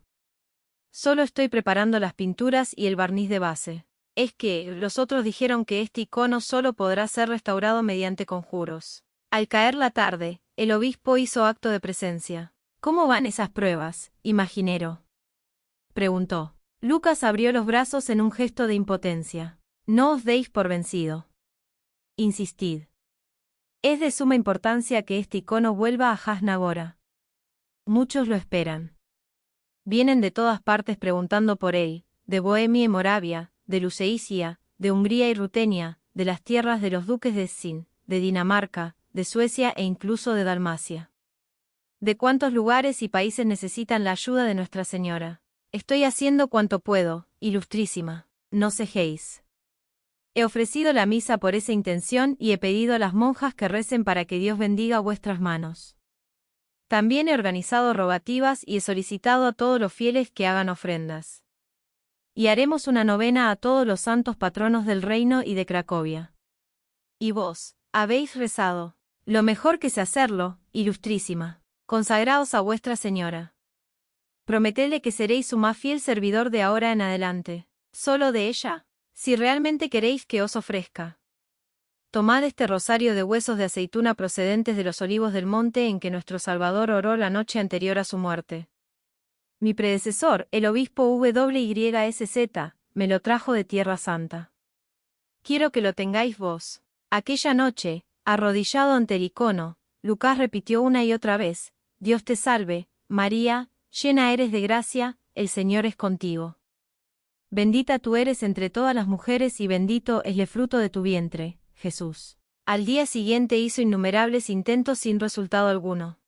Solo estoy preparando las pinturas y el barniz de base. Es que, los otros dijeron que este icono solo podrá ser restaurado mediante conjuros. Al caer la tarde, el obispo hizo acto de presencia. ¿Cómo van esas pruebas, imaginero?, preguntó. Lucas abrió los brazos en un gesto de impotencia. No os deis por vencido. Insistid. Es de suma importancia que este icono vuelva a Jasnagora. Muchos lo esperan. Vienen de todas partes preguntando por él, de Bohemia y Moravia, de Luceisia, de Hungría y Rutenia, de las tierras de los duques de Sin, de Dinamarca, de Suecia e incluso de Dalmacia. ¿De cuántos lugares y países necesitan la ayuda de Nuestra Señora? Estoy haciendo cuanto puedo, ilustrísima. No cejéis. He ofrecido la misa por esa intención y he pedido a las monjas que recen para que Dios bendiga vuestras manos. También he organizado rogativas y he solicitado a todos los fieles que hagan ofrendas. Y haremos una novena a todos los santos patronos del reino y de Cracovia. Y vos, habéis rezado. Lo mejor que sé hacerlo, ilustrísima. Consagraos a vuestra Señora. Prometedle que seréis su más fiel servidor de ahora en adelante. ¿Solo de ella? Si realmente queréis que os ofrezca. Tomad este rosario de huesos de aceituna procedentes de los olivos del monte en que nuestro Salvador oró la noche anterior a su muerte. Mi predecesor, el obispo WYSZ, me lo trajo de Tierra Santa. Quiero que lo tengáis vos. Aquella noche, arrodillado ante el icono, Lucas repitió una y otra vez, Dios te salve, María, llena eres de gracia, el Señor es contigo. Bendita tú eres entre todas las mujeres y bendito es el fruto de tu vientre, Jesús. Al día siguiente hizo innumerables intentos sin resultado alguno.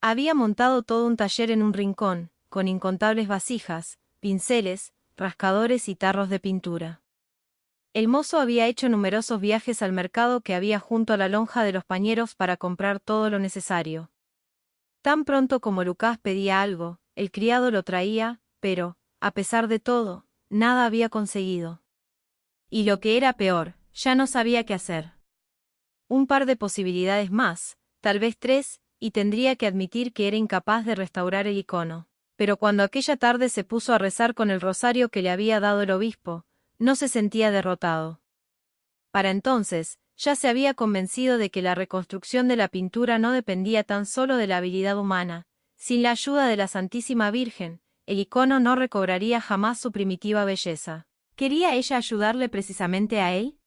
Había montado todo un taller en un rincón, con incontables vasijas, pinceles, rascadores y tarros de pintura. El mozo había hecho numerosos viajes al mercado que había junto a la lonja de los pañeros para comprar todo lo necesario. Tan pronto como Lucas pedía algo, el criado lo traía, pero, a pesar de todo, nada había conseguido. Y lo que era peor, ya no sabía qué hacer. Un par de posibilidades más, tal vez 3, y tendría que admitir que era incapaz de restaurar el icono. Pero cuando aquella tarde se puso a rezar con el rosario que le había dado el obispo, no se sentía derrotado. Para entonces, ya se había convencido de que la reconstrucción de la pintura no dependía tan solo de la habilidad humana. Sin la ayuda de la Santísima Virgen, el icono no recobraría jamás su primitiva belleza. ¿Quería ella ayudarle precisamente a él?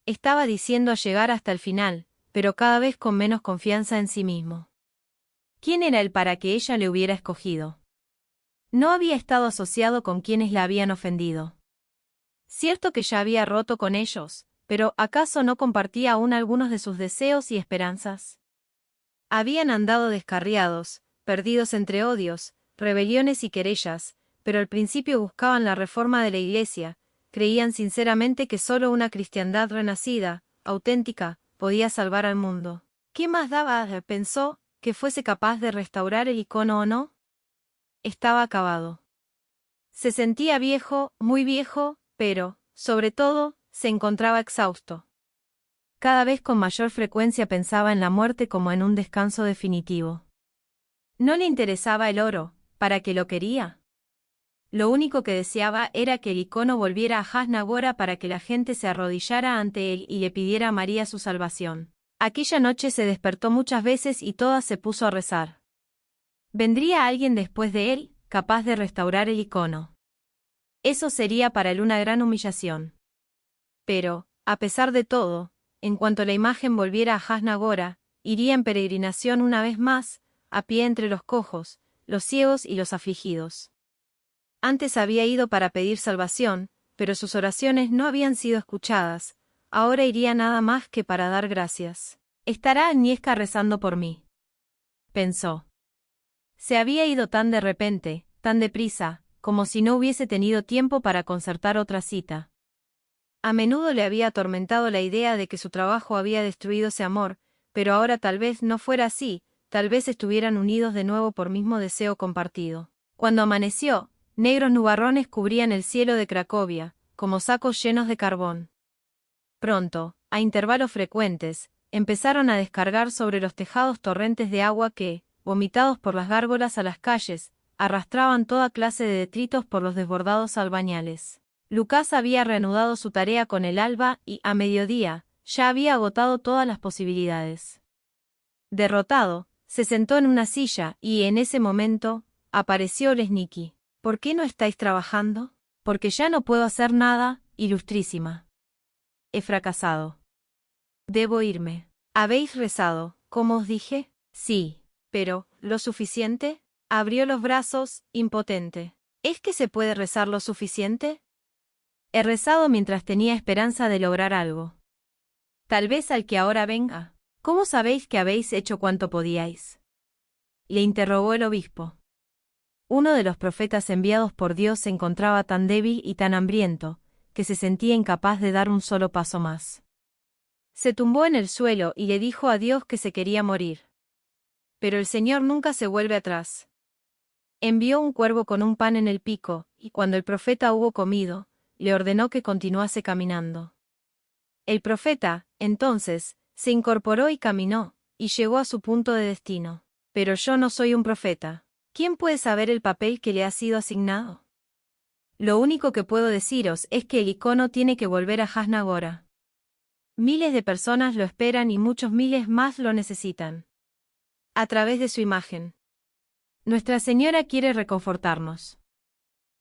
Estaba diciendo a llegar hasta el final, pero cada vez con menos confianza en sí mismo. ¿Quién era él para que ella le hubiera escogido? No había estado asociado con quienes la habían ofendido. Cierto que ya había roto con ellos, pero ¿acaso no compartía aún algunos de sus deseos y esperanzas? Habían andado descarriados, perdidos entre odios, rebeliones y querellas, pero al principio buscaban la reforma de la Iglesia, creían sinceramente que solo una cristiandad renacida, auténtica, podía salvar al mundo. ¿Qué más daba, pensó, que fuese capaz de restaurar el icono o no? Estaba acabado. Se sentía viejo, muy viejo, Pero, sobre todo, se encontraba exhausto. Cada vez con mayor frecuencia pensaba en la muerte como en un descanso definitivo. No le interesaba el oro, ¿para qué lo quería? Lo único que deseaba era que el icono volviera a Hasnagora para que la gente se arrodillara ante él y le pidiera a María su salvación. Aquella noche se despertó muchas veces y todas se puso a rezar. ¿Vendría alguien después de él, capaz de restaurar el icono? Eso sería para él una gran humillación. Pero, a pesar de todo, en cuanto la imagen volviera a Hasnagora, iría en peregrinación una vez más, a pie entre los cojos, los ciegos y los afligidos. Antes había ido para pedir salvación, pero sus oraciones no habían sido escuchadas, ahora iría nada más que para dar gracias. Estará Agnieszka rezando por mí, pensó. Se había ido tan de repente, tan deprisa, como si no hubiese tenido tiempo para concertar otra cita. A menudo le había atormentado la idea de que su trabajo había destruido ese amor, pero ahora tal vez no fuera así, tal vez estuvieran unidos de nuevo por mismo deseo compartido. Cuando amaneció, negros nubarrones cubrían el cielo de Cracovia, como sacos llenos de carbón. Pronto, a intervalos frecuentes, empezaron a descargar sobre los tejados torrentes de agua que, vomitados por las gárgolas a las calles, arrastraban toda clase de detritos por los desbordados albañales. Lucas había reanudado su tarea con el alba y, a mediodía, ya había agotado todas las posibilidades. Derrotado, se sentó en una silla y, en ese momento, apareció Lesniki. ¿Por qué no estáis trabajando? Porque ya no puedo hacer nada, ilustrísima. He fracasado. Debo irme. ¿Habéis rezado, como os dije? Sí, pero, ¿lo suficiente? Abrió los brazos, impotente. ¿Es que se puede rezar lo suficiente? He rezado mientras tenía esperanza de lograr algo. Tal vez al que ahora venga. ¿Cómo sabéis que habéis hecho cuanto podíais? Le interrogó el obispo. Uno de los profetas enviados por Dios se encontraba tan débil y tan hambriento, que se sentía incapaz de dar un solo paso más. Se tumbó en el suelo y le dijo a Dios que se quería morir. Pero el Señor nunca se vuelve atrás. Envió un cuervo con un pan en el pico, y cuando el profeta hubo comido, le ordenó que continuase caminando. El profeta, entonces, se incorporó y caminó, y llegó a su punto de destino. Pero yo no soy un profeta. ¿Quién puede saber el papel que le ha sido asignado? Lo único que puedo deciros es que el icono tiene que volver a Hasnagora. Miles de personas lo esperan y muchos miles más lo necesitan. A través de su imagen. Nuestra Señora quiere reconfortarnos.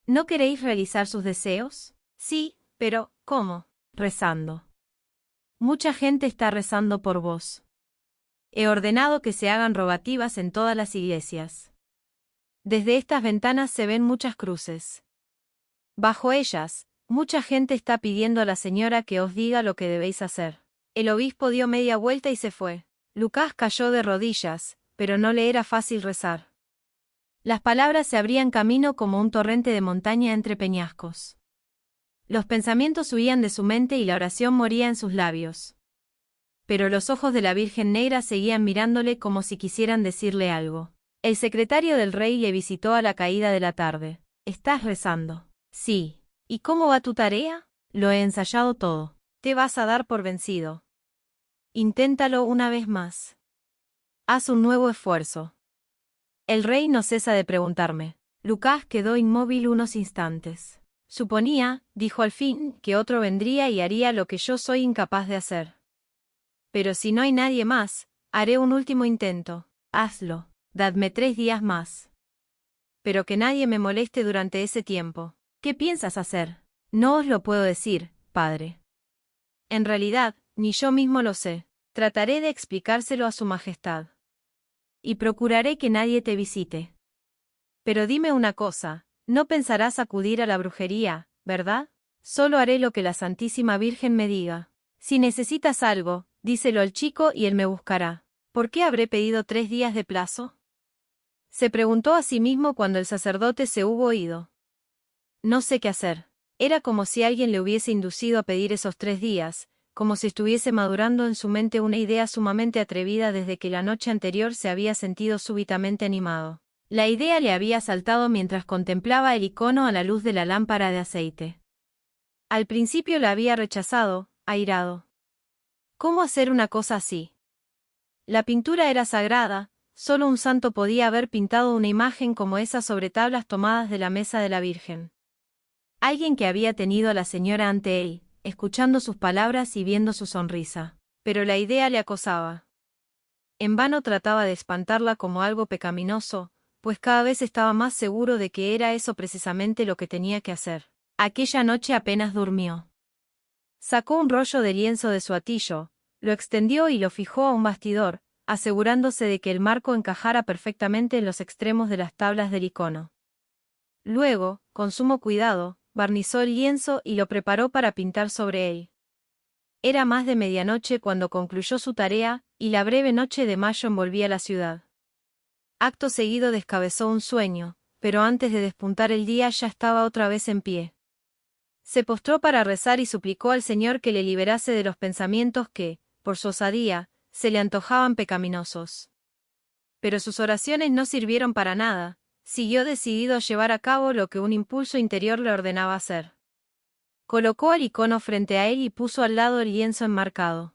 ¿No queréis realizar sus deseos? Sí, pero, ¿cómo? Rezando. Mucha gente está rezando por vos. He ordenado que se hagan rogativas en todas las iglesias. Desde estas ventanas se ven muchas cruces. Bajo ellas, mucha gente está pidiendo a la Señora que os diga lo que debéis hacer. El obispo dio media vuelta y se fue. Lucas cayó de rodillas, pero no le era fácil rezar. Las palabras se abrían camino como un torrente de montaña entre peñascos. Los pensamientos huían de su mente y la oración moría en sus labios. Pero los ojos de la Virgen Negra seguían mirándole como si quisieran decirle algo. El secretario del rey le visitó a la caída de la tarde. ¿Estás rezando? Sí. ¿Y cómo va tu tarea? Lo he ensayado todo. Te vas a dar por vencido. Inténtalo una vez más. Haz un nuevo esfuerzo. El rey no cesa de preguntarme. Lucas quedó inmóvil unos instantes. Suponía, dijo al fin, que otro vendría y haría lo que yo soy incapaz de hacer. Pero si no hay nadie más, haré un último intento. Hazlo. Dadme 3 días más. Pero que nadie me moleste durante ese tiempo. ¿Qué piensas hacer? No os lo puedo decir, padre. En realidad, ni yo mismo lo sé. Trataré de explicárselo a su majestad. Y procuraré que nadie te visite. Pero dime una cosa, no pensarás acudir a la brujería, ¿verdad? Solo haré lo que la Santísima Virgen me diga. Si necesitas algo, díselo al chico y él me buscará. ¿Por qué habré pedido 3 días de plazo? Se preguntó a sí mismo cuando el sacerdote se hubo ido. No sé qué hacer. Era como si alguien le hubiese inducido a pedir esos 3 días, como si estuviese madurando en su mente una idea sumamente atrevida desde que la noche anterior se había sentido súbitamente animado. La idea le había saltado mientras contemplaba el icono a la luz de la lámpara de aceite. Al principio la había rechazado, airado. ¿Cómo hacer una cosa así? La pintura era sagrada, solo un santo podía haber pintado una imagen como esa sobre tablas tomadas de la mesa de la Virgen. Alguien que había tenido a la señora ante él, escuchando sus palabras y viendo su sonrisa. Pero la idea le acosaba. En vano trataba de espantarla como algo pecaminoso, pues cada vez estaba más seguro de que era eso precisamente lo que tenía que hacer. Aquella noche apenas durmió. Sacó un rollo de lienzo de su atillo, lo extendió y lo fijó a un bastidor, asegurándose de que el marco encajara perfectamente en los extremos de las tablas del icono. Luego, con sumo cuidado, barnizó el lienzo y lo preparó para pintar sobre él. Era más de medianoche cuando concluyó su tarea, y la breve noche de mayo envolvía la ciudad. Acto seguido descabezó un sueño, pero antes de despuntar el día ya estaba otra vez en pie. Se postró para rezar y suplicó al Señor que le liberase de los pensamientos que, por su osadía, se le antojaban pecaminosos. Pero sus oraciones no sirvieron para nada, siguió decidido a llevar a cabo lo que un impulso interior le ordenaba hacer. Colocó el icono frente a él y puso al lado el lienzo enmarcado.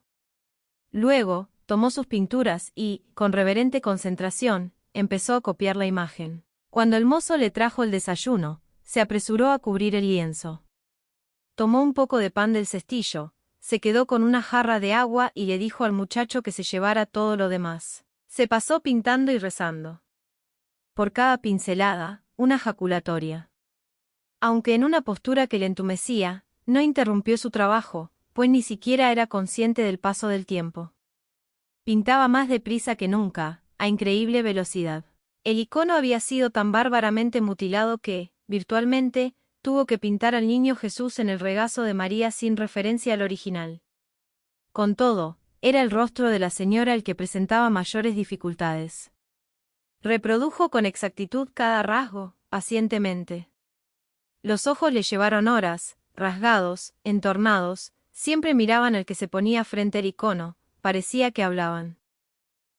Luego, tomó sus pinturas y, con reverente concentración, empezó a copiar la imagen. Cuando el mozo le trajo el desayuno, se apresuró a cubrir el lienzo. Tomó un poco de pan del cestillo, se quedó con una jarra de agua y le dijo al muchacho que se llevara todo lo demás. Se pasó pintando y rezando. Por cada pincelada, una jaculatoria. Aunque en una postura que le entumecía, no interrumpió su trabajo, pues ni siquiera era consciente del paso del tiempo. Pintaba más deprisa que nunca, a increíble velocidad. El icono había sido tan bárbaramente mutilado que, virtualmente, tuvo que pintar al niño Jesús en el regazo de María sin referencia al original. Con todo, era el rostro de la señora el que presentaba mayores dificultades. Reprodujo con exactitud cada rasgo, pacientemente. Los ojos le llevaron horas, rasgados, entornados, siempre miraban al que se ponía frente al icono, parecía que hablaban.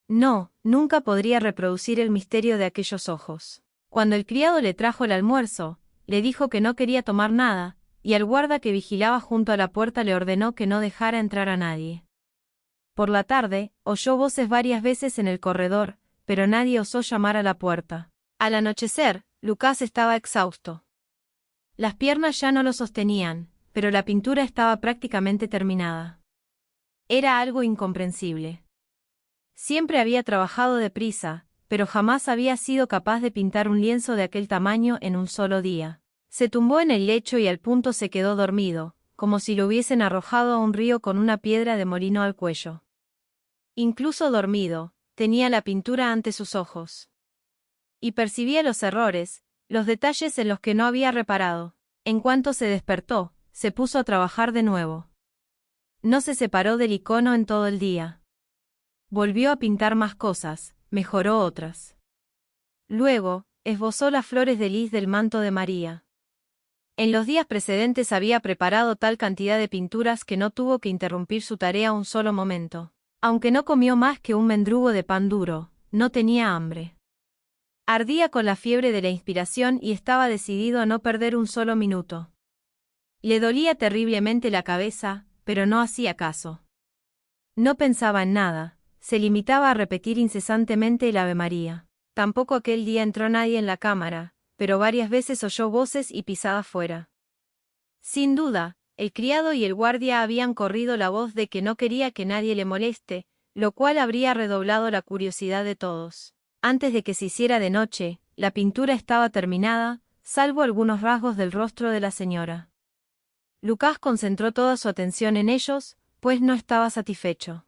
No, nunca podría reproducir el misterio de aquellos ojos. Cuando el criado le trajo el almuerzo, le dijo que no quería tomar nada, y al guarda que vigilaba junto a la puerta le ordenó que no dejara entrar a nadie. Por la tarde, oyó voces varias veces en el corredor, pero nadie osó llamar a la puerta. Al anochecer, Lucas estaba exhausto. Las piernas ya no lo sostenían, pero la pintura estaba prácticamente terminada. Era algo incomprensible. Siempre había trabajado deprisa, pero jamás había sido capaz de pintar un lienzo de aquel tamaño en un solo día. Se tumbó en el lecho y al punto se quedó dormido, como si lo hubiesen arrojado a un río con una piedra de molino al cuello. Incluso dormido, tenía la pintura ante sus ojos. Y percibía los errores, los detalles en los que no había reparado. En cuanto se despertó, se puso a trabajar de nuevo. No se separó del icono en todo el día. Volvió a pintar más cosas, mejoró otras. Luego, esbozó las flores de lis del manto de María. En los días precedentes había preparado tal cantidad de pinturas que no tuvo que interrumpir su tarea un solo momento. Aunque no comió más que un mendrugo de pan duro, no tenía hambre. Ardía con la fiebre de la inspiración y estaba decidido a no perder un solo minuto. Le dolía terriblemente la cabeza, pero no hacía caso. No pensaba en nada, se limitaba a repetir incesantemente el Ave María. Tampoco aquel día entró nadie en la cámara, pero varias veces oyó voces y pisadas fuera. Sin duda, el criado y el guardia habían corrido la voz de que no quería que nadie le moleste, lo cual habría redoblado la curiosidad de todos. Antes de que se hiciera de noche, la pintura estaba terminada, salvo algunos rasgos del rostro de la señora. Lucas concentró toda su atención en ellos, pues no estaba satisfecho.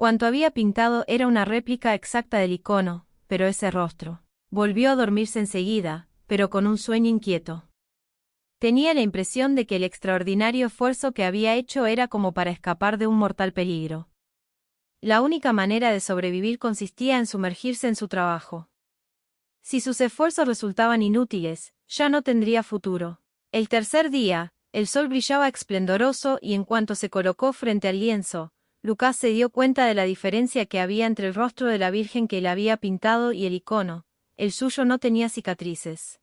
Cuanto había pintado era una réplica exacta del icono, pero ese rostro. Volvió a dormirse enseguida, pero con un sueño inquieto. Tenía la impresión de que el extraordinario esfuerzo que había hecho era como para escapar de un mortal peligro. La única manera de sobrevivir consistía en sumergirse en su trabajo. Si sus esfuerzos resultaban inútiles, ya no tendría futuro. El tercer día, el sol brillaba esplendoroso y en cuanto se colocó frente al lienzo, Lucas se dio cuenta de la diferencia que había entre el rostro de la Virgen que él había pintado y el icono. El suyo no tenía cicatrices.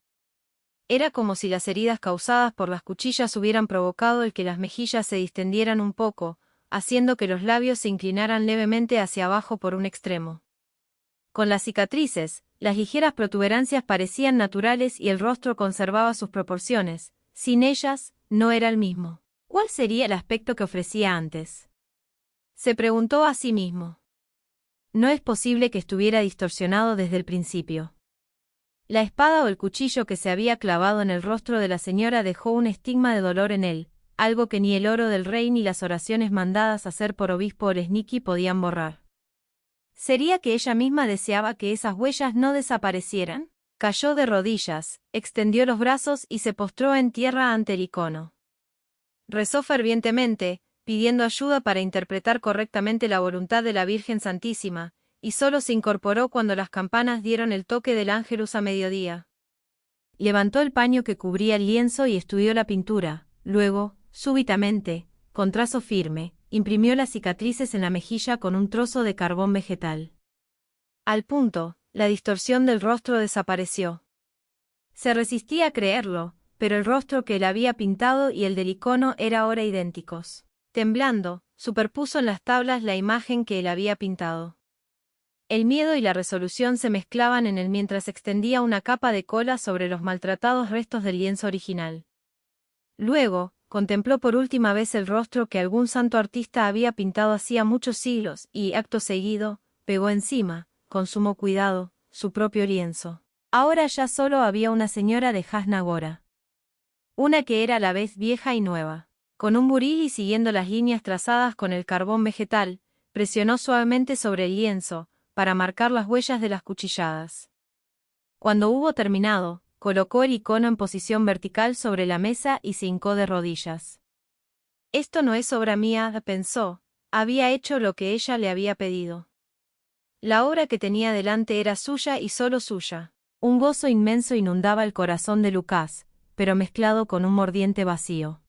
Era como si las heridas causadas por las cuchillas hubieran provocado el que las mejillas se distendieran un poco, haciendo que los labios se inclinaran levemente hacia abajo por un extremo. Con las cicatrices, las ligeras protuberancias parecían naturales y el rostro conservaba sus proporciones. Sin ellas, no era el mismo. ¿Cuál sería el aspecto que ofrecía antes? Se preguntó a sí mismo. No es posible que estuviera distorsionado desde el principio. La espada o el cuchillo que se había clavado en el rostro de la señora dejó un estigma de dolor en él, algo que ni el oro del rey ni las oraciones mandadas hacer por obispo Olesniki podían borrar. ¿Sería que ella misma deseaba que esas huellas no desaparecieran? Cayó de rodillas, extendió los brazos y se postró en tierra ante el icono. Rezó fervientemente, pidiendo ayuda para interpretar correctamente la voluntad de la Virgen Santísima, y solo se incorporó cuando las campanas dieron el toque del ángelus a mediodía. Levantó el paño que cubría el lienzo y estudió la pintura, luego, súbitamente, con trazo firme, imprimió las cicatrices en la mejilla con un trozo de carbón vegetal. Al punto, la distorsión del rostro desapareció. Se resistía a creerlo, pero el rostro que él había pintado y el del icono eran ahora idénticos. Temblando, superpuso en las tablas la imagen que él había pintado. El miedo y la resolución se mezclaban en él mientras extendía una capa de cola sobre los maltratados restos del lienzo original. Luego, contempló por última vez el rostro que algún santo artista había pintado hacía muchos siglos y, acto seguido, pegó encima, con sumo cuidado, su propio lienzo. Ahora ya solo había una señora de Jasnagora. Una que era a la vez vieja y nueva. Con un buril y siguiendo las líneas trazadas con el carbón vegetal, presionó suavemente sobre el lienzo, para marcar las huellas de las cuchilladas. Cuando hubo terminado, colocó el icono en posición vertical sobre la mesa y se hincó de rodillas. Esto no es obra mía, pensó, había hecho lo que ella le había pedido. La obra que tenía delante era suya y solo suya. Un gozo inmenso inundaba el corazón de Lucas, pero mezclado con un mordiente vacío.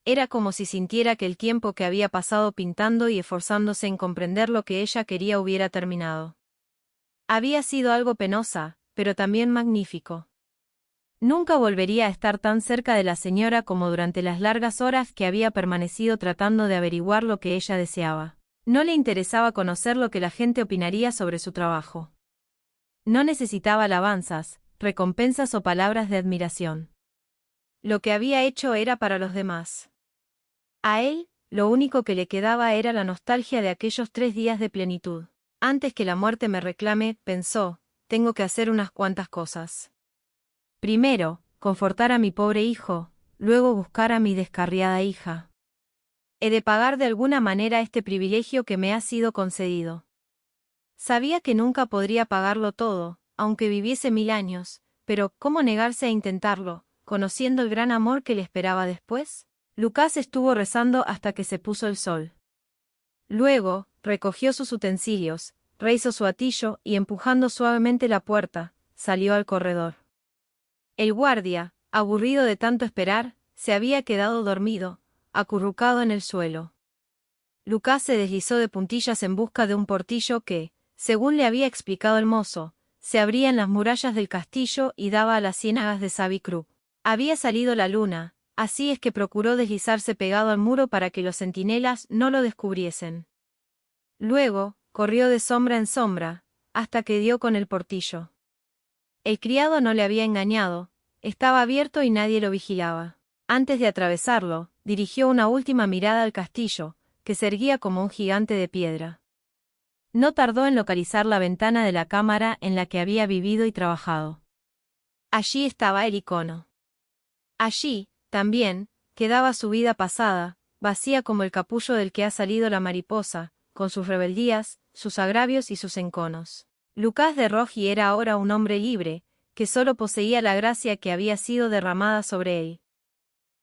Era como si sintiera que el tiempo que había pasado pintando y esforzándose en comprender lo que ella quería hubiera terminado. Había sido algo penosa, pero también magnífico. Nunca volvería a estar tan cerca de la señora como durante las largas horas que había permanecido tratando de averiguar lo que ella deseaba. No le interesaba conocer lo que la gente opinaría sobre su trabajo. No necesitaba alabanzas, recompensas o palabras de admiración. Lo que había hecho era para los demás. A él, lo único que le quedaba era la nostalgia de aquellos 3 días de plenitud. Antes que la muerte me reclame, pensó, tengo que hacer unas cuantas cosas. Primero, confortar a mi pobre hijo, luego buscar a mi descarriada hija. He de pagar de alguna manera este privilegio que me ha sido concedido. Sabía que nunca podría pagarlo todo, aunque viviese 1000 años, pero ¿cómo negarse a intentarlo, conociendo el gran amor que le esperaba después? Lucas estuvo rezando hasta que se puso el sol. Luego, recogió sus utensilios, rehizo su hatillo y empujando suavemente la puerta, salió al corredor. El guardia, aburrido de tanto esperar, se había quedado dormido, acurrucado en el suelo. Lucas se deslizó de puntillas en busca de un portillo que, según le había explicado el mozo, se abría en las murallas del castillo y daba a las ciénagas de Sabicru. Había salido la luna, así es que procuró deslizarse pegado al muro para que los centinelas no lo descubriesen. Luego, corrió de sombra en sombra, hasta que dio con el portillo. El criado no le había engañado, estaba abierto y nadie lo vigilaba. Antes de atravesarlo, dirigió una última mirada al castillo, que se erguía como un gigante de piedra. No tardó en localizar la ventana de la cámara en la que había vivido y trabajado. Allí estaba el icono. Allí, también, quedaba su vida pasada, vacía como el capullo del que ha salido la mariposa, con sus rebeldías, sus agravios y sus enconos. Lucas de Roggi era ahora un hombre libre, que solo poseía la gracia que había sido derramada sobre él.